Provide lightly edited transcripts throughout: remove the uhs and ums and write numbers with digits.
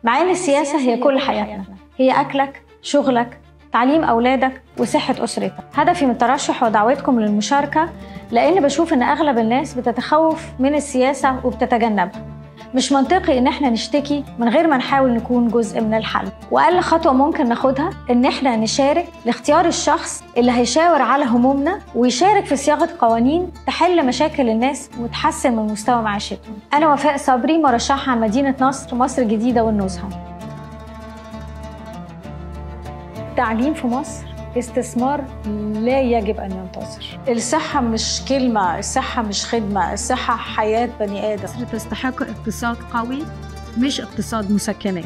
مع ان السياسة هي كل حياتنا، هي أكلك، شغلك، تعليم أولادك، وصحة أسرتك. هدفي من الترشح ودعوتكم للمشاركة لأن بشوف إن أغلب الناس بتتخوف من السياسة وبتتجنبها. مش منطقي إن احنا نشتكي من غير ما نحاول نكون جزء من الحل. وأقل خطوة ممكن ناخدها إن احنا نشارك لاختيار الشخص اللي هيشاور على همومنا ويشارك في صياغة قوانين تحل مشاكل الناس وتحسن من مستوى معيشتهم. أنا وفاء صبري، مرشحة عن مدينة نصر، مصر الجديدة والنزهة. التعليم في مصر استثمار لا يجب أن ينتظر. الصحة مش كلمة، الصحة مش خدمة، الصحة حياة بني آدم. مصر تستحق اقتصاد قوي مش اقتصاد مسكنات.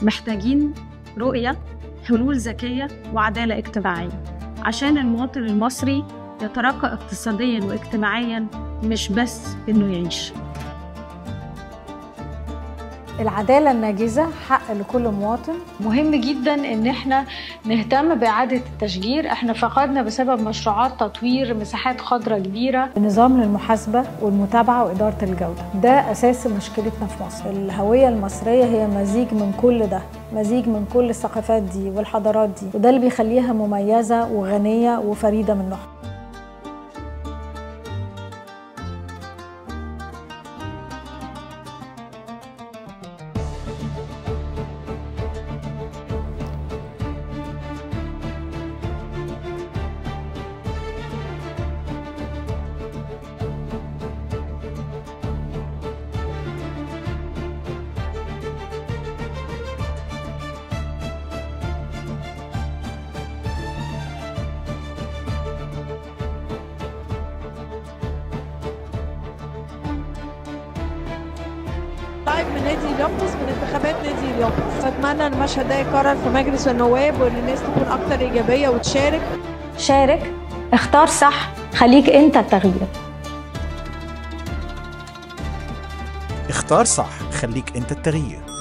محتاجين رؤية، حلول ذكية وعدالة اجتماعية عشان المواطن المصري يترقى اقتصادياً واجتماعياً، مش بس إنه يعيش. العدالة الناجزة حق لكل مواطن. مهم جدا ان احنا نهتم بإعادة التشجير. احنا فقدنا بسبب مشروعات تطوير مساحات خضراء كبيرة. نظام للمحاسبة والمتابعة وإدارة الجودة، ده أساس مشكلتنا في مصر. الهوية المصرية هي مزيج من كل ده، مزيج من كل الثقافات دي والحضارات دي، وده اللي بيخليها مميزة وغنية وفريدة من نوعها. طيب من نادي اليوبلس، من انتخابات نادي اليوبلس، اتمنى ان المشهد ده يتكرر في مجلس النواب وان الناس تكون اكتر ايجابيه وتشارك. شارك، اختار صح، خليك انت التغيير. اختار صح، خليك انت التغيير.